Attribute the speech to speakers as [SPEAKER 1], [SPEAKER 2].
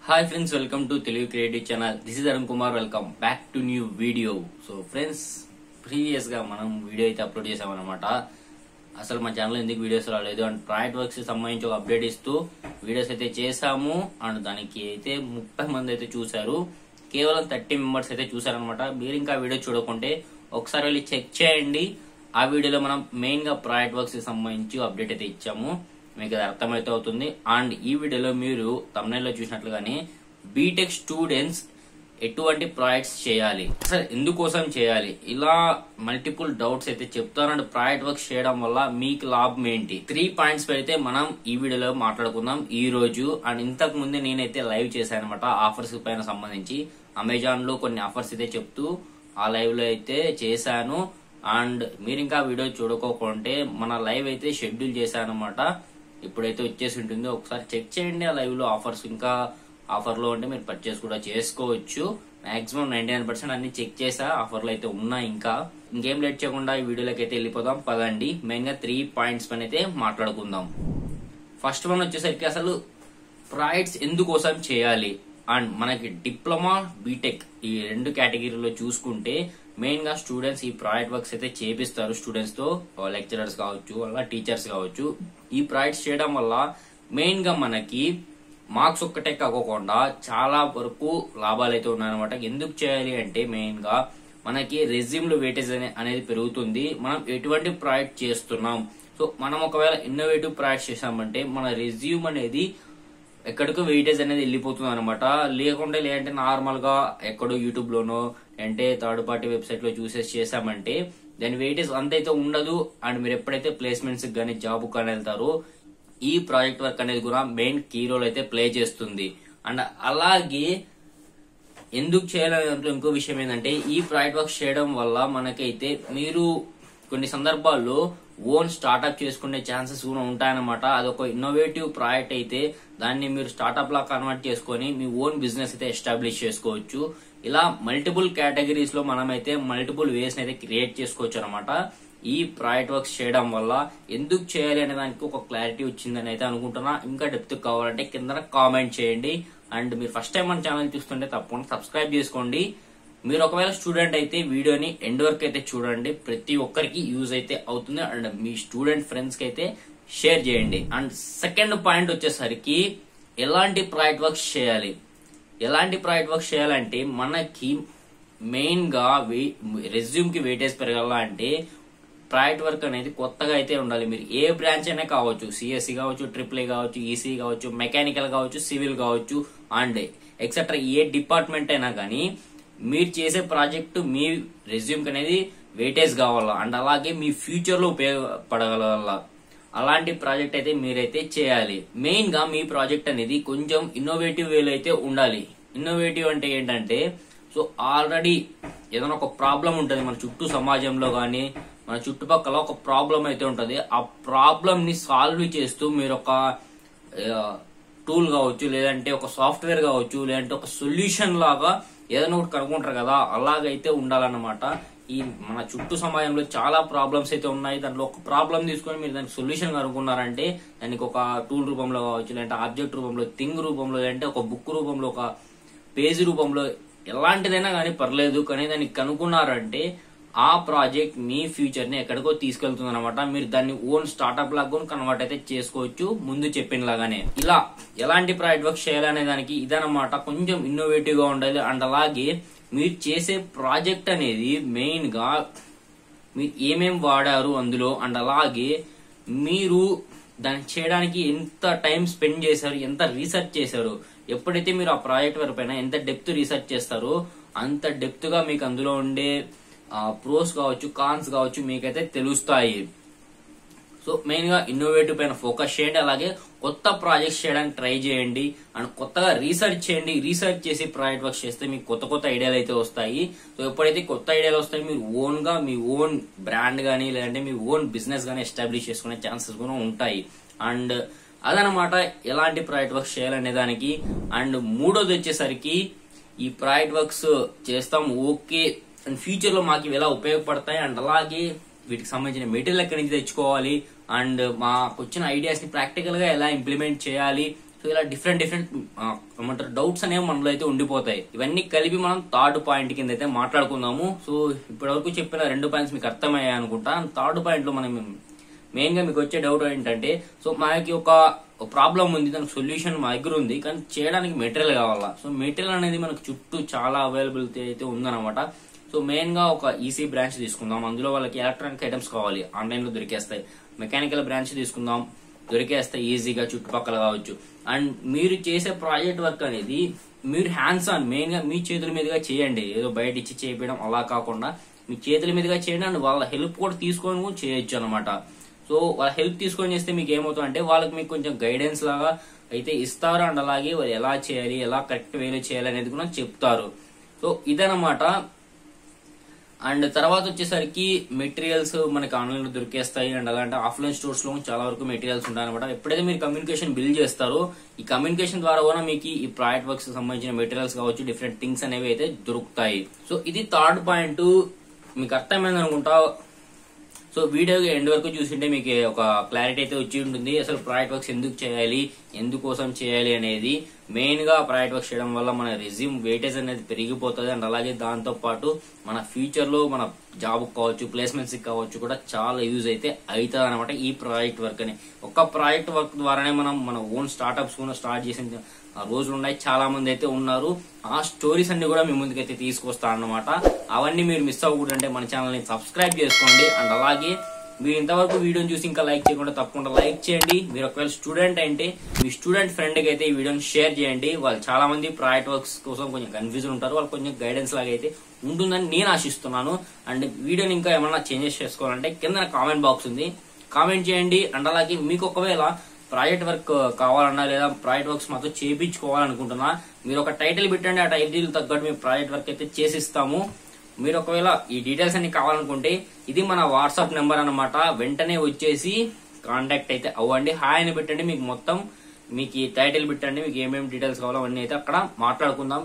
[SPEAKER 1] Hi friends, welcome to Telugu creative channel. This is Arun Kumar. Welcome back to new video. So friends, previous గా మనం video అయితే upload చేసామన్నమాట. అసలు మా ఛానల్ ఎందుకు వీడియోస్ రాలేదు అండ్ ప్రాజెక్ట్ వర్క్స్ సంబంధించి ఒక అప్డేట్ ఇస్తూ వీడియోస్ అయితే చేసాము. అండ్ దానికి అయితే 30 మంది అయితే చూసారు. కేవలం 30 మెంబర్స్ అయితే చూసారనమాట. మీరు ఇంకా వీడియో చూడకుంటే ఒకసారి వెళ్ళి చెక్ చేయండి. ఆ వీడియోలో మనం మెయిన్ గా ప్రాజెక్ట్ వర్క్స్ కి సంబంధించి అప్డేట్ అయితే ఇచ్చాము. మీకు అది అర్థమైతే అవుతుంది. అండ్ ఈ వీడియోలో మీరు thumbnail లో చూసినట్లుగానే బీటెక్ స్టూడెంట్స్ ఎటువంటి ప్రాజెక్ట్స్ చేయాలి, అసలు ఎందుకోసం చేయాలి, ఇలా మల్టిపుల్ డౌట్స్ అయితే చెప్తారు. అండ్ ప్రాజెక్ట్ వర్క్ చేయడం వల్ల మీకు లాభం ఏంటి, 3 పాయింట్స్ అయితే మనం ఈ వీడియోలో మాట్లాడుకుందాం ఈ రోజు. అండ్ ఇంతకు ముందే నేనైతే లైవ్ చేశాను అనమాట ఆఫర్స్ పైన సంబంధించి. అమెజాన్ లో కొన్ని ఆఫర్స్ అయితే చెప్తూ ఆ లైవ్ లో అయితే చేశాను. అండ్ మీరు ఇంకా వీడియో చూడకోకుంటే మన లైవ్ అయితే షెడ్యూల్ చేశాను అనమాట. ఇప్పుడైతే వచ్చేసి ఉంటుంది, ఒకసారి చెక్ చేయండి. ఆ లైవ్ లో ఆఫర్స్ ఇంకా ఆఫర్ లో ఉంటే మీరు పర్చేస్ కూడా చేసుకోవచ్చు. మాక్సిమం 99% అన్ని చెక్ చేసా, ఆఫర్లు అయితే ఉన్నాయి. ఇంకా ఇంకేం లేట్ చేయకుండా ఈ వీడియోలోకి అయితే వెళ్ళిపోదాం పదండి. మెయిన్ గా 3 పాయింట్స్ పైన అయితే మాట్లాడుకుందాం. ఫస్ట్ వన్ వచ్చేసరికి అసలు ప్రాజెక్ట్స్ ఎందుకోసం చేయాలి. అండ్ మనకి డిప్లొమా, బీటెక్ ఈ 2 కేటగిరీలో చూసుకుంటే మెయిన్ గా స్టూడెంట్స్ ఈ ప్రాజెక్ట్ వర్క్స్ అయితే చేపిస్తారు స్టూడెంట్స్ తో, లెక్చరర్స్ కావచ్చు, అలా టీచర్స్ కావచ్చు. ఈ ప్రాజెక్ట్స్ చేయడం వల్ల మెయిన్ గా మనకి మార్క్స్ ఒక్కటే కాకుండా చాలా వరకు లాభాలు అయితే ఉన్నాయన్నమాట. ఎందుకు చేయాలి అంటే మెయిన్ గా మనకి రెజ్యూమ్ లో వెయిటేజ్ అనేది పెరుగుతుంది. మనం ఎటువంటి ప్రాజెక్ట్ చేస్తున్నాం, సో మనం ఒకవేళ ఇన్నోవేటివ్ ప్రాజెక్ట్ చేసామంటే మన రెజ్యూమ్ అనేది ఎక్కడికో వెయిటేజ్ అనేది వెళ్ళిపోతుంది అనమాట. లేదంటే నార్మల్ గా ఎక్కడో యూట్యూబ్ లోనో అంటే థర్డ్ పార్టీ వెబ్సైట్ లో చూసేసి చేసామంటే దాని వెయిటేజ్ అంతైతే ఉండదు. అండ్ మీరు ఎప్పుడైతే ప్లేస్మెంట్స్ కానీ జాబ్ కానీ వెళ్తారో ఈ ప్రాజెక్ట్ వర్క్ అనేది కూడా మెయిన్ కీ రోల్ అయితే ప్లే చేస్తుంది. అండ్ అలాగే ఎందుకు చేయాలనే దాంట్లో ఇంకో విషయం ఏంటంటే ఈ ప్రాజెక్ట్ వర్క్ చేయడం వల్ల మనకైతే మీరు కొన్ని సందర్భాల్లో ఓన్ స్టార్ట్అప్ చేసుకునే ఛాన్సెస్ కూడా ఉంటాయన్నమాట. అదొక ఇన్నోవేటివ్ ప్రాజెక్ట్ అయితే దాన్ని మీరు స్టార్ట్అప్ లా కన్వర్ట్ చేసుకుని మీ ఓన్ బిజినెస్ అయితే ఎస్టాబ్లిష్ చేసుకోవచ్చు. ఇలా మల్టిపుల్ కేటగిరీస్ లో మనమైతే మల్టిపుల్ వేస్ అయితే క్రియేట్ చేసుకోవచ్చు అనమాట. ఈ ప్రాజెక్ట్ వర్క్స్ చేయడం వల్ల ఎందుకు చేయాలి అనే దానికి ఒక క్లారిటీ వచ్చిందని అయితే అనుకుంటున్నా. ఇంకా డెప్త్ కావాలంటే కింద కామెంట్ చేయండి. అండ్ మీరు ఫస్ట్ టైం మన ఛానల్ చూస్తుంటే తప్పకుండా సబ్స్క్రైబ్ చేసుకోండి. మీరు ఒకవేళ స్టూడెంట్ అయితే వీడియోని ఎండ్ వరకు అయితే చూడండి, ప్రతి ఒక్కరికి యూజ్ అయితే అవుతుంది. అండ్ మీ స్టూడెంట్ ఫ్రెండ్స్ కి అయితే షేర్ చేయండి. అండ్ సెకండ్ పాయింట్ వచ్చేసరికి ఎలాంటి ప్రాజెక్ట్ వర్క్స్ చేయాలి. ఎలాంటి ప్రాజెక్ట్ వర్క్స్ చేయాలంటే మనకి మెయిన్ గా రెజ్యూమ్ కి వెయిటేజ్ పెరగాల అంటే ప్రాజెక్ట్ వర్క్ అనేది కొత్తగా అయితే ఉండాలి. మీరు ఏ బ్రాంచ్ అయినా కావచ్చు, సిఎస్సి కావచ్చు, ట్రిపుల్ ఏ కావచ్చు, ఈసీ కావచ్చు, మెకానికల్ కావచ్చు, సివిల్ కావచ్చు, అండ్ ఎక్సెట్రా ఏ డిపార్ట్మెంట్ అయినా కానీ మీరు చేసే ప్రాజెక్ట్ మీ రెజ్యూమ్ అనేది వెయిటేజ్ కావాలా. అండ్ అలాగే మీ ఫ్యూచర్ లో ఉపయోగపడగల అలాంటి ప్రాజెక్ట్ అయితే మీరైతే చేయాలి. మెయిన్ గా మీ ప్రాజెక్ట్ అనేది కొంచెం ఇన్నోవేటివ్ వేలో అయితే ఉండాలి. ఇన్నోవేటివ్ అంటే ఏంటంటే, సో ఆల్రెడీ ఏదైనా ఒక ప్రాబ్లం ఉంటుంది మన చుట్టూ సమాజంలో గానీ మన చుట్టుపక్కల ఒక ప్రాబ్లం అయితే ఉంటది. ఆ ప్రాబ్లం ని సాల్వ్ చేస్తూ మీరు ఒక టూల్ కావచ్చు, లేదంటే ఒక సాఫ్ట్వేర్ కావచ్చు, లేదంటే ఒక సొల్యూషన్ లాగా ఏదైనా ఒకటి కనుక్కుంటారు కదా, అలాగైతే ఉండాలన్నమాట. ఈ మన చుట్టూ సమాజంలో చాలా ప్రాబ్లమ్స్ అయితే ఉన్నాయి. దాంట్లో ఒక ప్రాబ్లం తీసుకొని మీరు దానికి సొల్యూషన్ కనుక్కున్నారంటే దానికి ఒక టూల్ రూపంలో కావచ్చు, లేదంటే ఆబ్జెక్ట్ రూపంలో, థింగ్ రూపంలో, లేదంటే ఒక బుక్ రూపంలో, ఒక పేజీ రూపంలో, ఎలాంటిదైనా కానీ పర్లేదు, కానీ దాన్ని కనుక్కున్నారంటే ఆ ప్రాజెక్ట్ మీ ఫ్యూచర్ ని ఎక్కడికో తీసుకెళ్తుంది అనమాట. మీరు దాన్ని ఓన్ స్టార్ట్అప్ లాగా కన్వర్ట్ అయితే చేసుకోవచ్చు ముందు చెప్పిన లాగానే. ఇలా ఎలాంటి ప్రాజెక్ట్ వర్క్ చేయాలనే దానికి ఇదనమాట, కొంచెం ఇన్నోవేటివ్ గా ఉండాలి. అండ్ అలాగే మీరు చేసే ప్రాజెక్ట్ అనేది మెయిన్ గా మీరు ఏమేం వాడారు అందులో, అండ్ అలాగే మీరు దాన్ని చేయడానికి ఎంత టైం స్పెండ్ చేశారు, ఎంత రీసెర్చ్ చేశారు. ఎప్పుడైతే మీరు ఆ ప్రాజెక్ట్ వర్క్ పైన ఎంత డెప్త్ రీసెర్చ్ చేస్తారో అంత డెప్త్ గా మీకు అందులో ఉండే ప్రోస్ కావచ్చు, కాన్స్ కావచ్చు మీకైతే తెలుస్తాయి. సో మెయిన్ గా ఇన్నోవేటివ్ పైన ఫోకస్ చేయండి. అలాగే కొత్త ప్రాజెక్ట్స్ చేయడానికి ట్రై చేయండి. అండ్ కొత్తగా రీసెర్చ్ చేయండి. రీసెర్చ్ చేసి ప్రాజెక్ట్ వర్క్ చేస్తే మీకు కొత్త ఐడియాలు అయితే వస్తాయి. సో ఎప్పుడైతే కొత్త ఐడియాలు వస్తాయి మీరు ఓన్ గా మీ ఓన్ బ్రాండ్ గానీ లేదంటే మీ ఓన్ బిజినెస్ గానీ ఎస్టాబ్లిష్ చేసుకునే ఛాన్సెస్ కూడా ఉంటాయి. అండ్ అదనమాట ఎలాంటి ప్రాజెక్ట్ వర్క్స్ చేయాలనే దానికి. అండ్ మూడోది వచ్చేసరికి ఈ ప్రాజెక్ట్ వర్క్స్ చేస్తాం ఓకే, అండ్ ఫ్యూచర్ లో మాకు ఎలా ఉపయోగపడతాయి, అండ్ అలాగే వీటికి సంబంధించిన మెటీరియల్ ఎక్కడి నుంచి తెచ్చుకోవాలి, అండ్ మాకు వచ్చిన ఐడియాస్ ని ప్రాక్టికల్ గా ఎలా ఇంప్లిమెంట్ చేయాలి సో ఇలా డిఫరెంట్ ఏమంటారు డౌట్స్ అనేవి మనలో అయితే ఉండిపోతాయి. ఇవన్నీ కలిపి మనం థర్డ్ పాయింట్ కింద అయితే మాట్లాడుకుందాము. సో ఇప్పటి వరకు చెప్పిన 2 పాయింట్స్ మీకు అర్థమయ్యాయి అనుకుంటా. థర్డ్ పాయింట్ లో మనం మెయిన్ గా మీకు వచ్చే డౌట్ ఏంటంటే, సో మనకి ఒక ప్రాబ్లం ఉంది, దానికి సొల్యూషన్ మా దగ్గర ఉంది, కానీ చేయడానికి మెటీరియల్ కావాలా. సో మెటీరియల్ అనేది మనకు చుట్టూ చాలా అవైలబిలిటీ అయితే ఉందన్నమాట. సో మెయిన్ గా ఒక ఈసీ బ్రాంచ్ తీసుకుందాం, అందులో వాళ్ళకి ఎలక్ట్రానిక్ ఐటమ్స్ కావాలి, ఆన్లైన్ లో దొరికేస్తాయి. మెకానికల్ బ్రాంచ్ తీసుకుందాం, దొరికేస్తాయి ఈజీగా చుట్టుపక్కల కావచ్చు. అండ్ మీరు చేసే ప్రాజెక్ట్ వర్క్ అనేది మీరు హ్యాండ్స్ ఆన్ మెయిన్ గా మీ చేతుల మీదుగా చేయండి. ఏదో బయట ఇచ్చి చేయడం అలా కాకుండా మీ చేతుల మీదుగా చేయండి. అండ్ వాళ్ళ హెల్ప్ కూడా తీసుకొని చేయొచ్చు అనమాట. సో వాళ్ళ హెల్ప్ తీసుకొని చేస్తే మీకు ఏమవుతుందంటే వాళ్ళకి మీకు కొంచెం గైడెన్స్ లాగా అయితే ఇస్తారు. అండ్ అలాగే వాళ్ళు ఎలా చేయాలి, ఎలా కరెక్ట్ వేలో చేయాలి అనేది కూడా చెప్తారు. సో ఇదనమాట. అండ్ తర్వాత వచ్చేసరికి మెటీరియల్స్ మనకి ఆన్లైన్ లో దొరికేస్తాయి. అండ్ అలాంటి ఆఫ్లైన్ స్టోర్స్ లో చాలా వరకు మెటీరియల్స్ ఉంటాయన్నమాట. ఎప్పుడైతే మీరు కమ్యూనికేషన్ బిల్డ్ చేస్తారో ఈ కమ్యూనికేషన్ ద్వారా కూడా మీకు ఈ ప్రాజెక్ట్ వర్క్స్ సంబంధించిన మెటీరియల్స్ కావచ్చు, డిఫరెంట్ థింగ్స్ అనేవి అయితే దొరుకుతాయి. సో ఇది థర్డ్ పాయింట్. మీకు అర్థమైంది అనుకుంటా. సో వీడియో ఎండ్ వరకు చూసింటే మీకు ఒక క్లారిటీ అయితే వచ్చి ఉంటుంది. అసలు ప్రాజెక్ట్ వర్క్స్ ఎందుకు చేయాలి, ఎందుకోసం చేయాలి అనేది. మెయిన్ గా ప్రాజెక్ట్ వర్క్స్ చేయడం వల్ల మన రెజ్యూమ్ వెయిటేజ్ అనేది పెరిగిపోతుంది. అండ్ అలాగే దాంతో పాటు మన ఫ్యూచర్ లో మన జాబ్ కావచ్చు, ప్లేస్మెంట్స్ కావచ్చు కూడా చాలా యూజ్ అయితే అవుతుంది అనమాట ఈ ప్రాజెక్ట్ వర్క్ అని. ఒక ప్రాజెక్ట్ వర్క్ ద్వారానే మనం మన ఓన్ స్టార్ట్అప్స్ కూడా స్టార్ట్ చేసిన రోజులు ఉన్నాయి, చాలా మంది అయితే ఉన్నారు. ఆ స్టోరీస్ అన్ని కూడా మీ ముందుకైతే తీసుకొస్తాను అన్నమాట. అవన్నీ మీరు మిస్ అవ్వకూడదంటే మన ఛానల్ ని సబ్స్క్రైబ్ చేసుకోండి. అండ్ అలాగే మీరు ఇంతవరకు వీడియోని చూసి ఇంకా లైక్ చేయకుండా తప్పకుండా లైక్ చేయండి. మీరు ఒకవేళ స్టూడెంట్ అంటే మీ స్టూడెంట్ ఫ్రెండ్ కి అయితే ఈ వీడియోని షేర్ చేయండి. వాళ్ళు చాలా మంది ప్రాజెక్ట్ వర్క్స్ కోసం కొంచెం కన్ఫ్యూజ్ ఉంటారు, వాళ్ళు కొంచెం గైడెన్స్ లాగా అయితే ఉంటుందని నేను ఆశిస్తున్నాను. అండ్ వీడియోని ఇంకా ఏమన్నా చేంజెస్ చేసుకోవాలంటే కింద కామెంట్ బాక్స్ ఉంది, కామెంట్ చేయండి. అండ్ అలాగే మీకు ఒకవేళ ప్రాజెక్ట్ వర్క్ కావాలన్నా లేదా ప్రాజెక్ట్ వర్క్స్ మాతో చేయించుకోవాలనుకుంటున్నా మీరు ఒక టైటిల్ పెట్టండి, ఆ టైటిల్ తగ్గట్టు మేము ప్రాజెక్ట్ వర్క్ అయితే చేసిస్తాము. మీరు ఒకవేళ ఈ డీటెయిల్స్ అన్ని కావాలనుకుంటే ఇది మన వాట్సాప్ నెంబర్ అన్నమాట. వెంటనే వచ్చేసి కాంటాక్ట్ అయితే అవ్వండి, హాయ్ అని పెట్టండి. మీకు మొత్తం మీకు ఈ టైటిల్ పెట్టండి, మీకు ఏమేమి డీటెయిల్స్ కావాలో అవన్నీ అయితే అక్కడ మాట్లాడుకుందాం.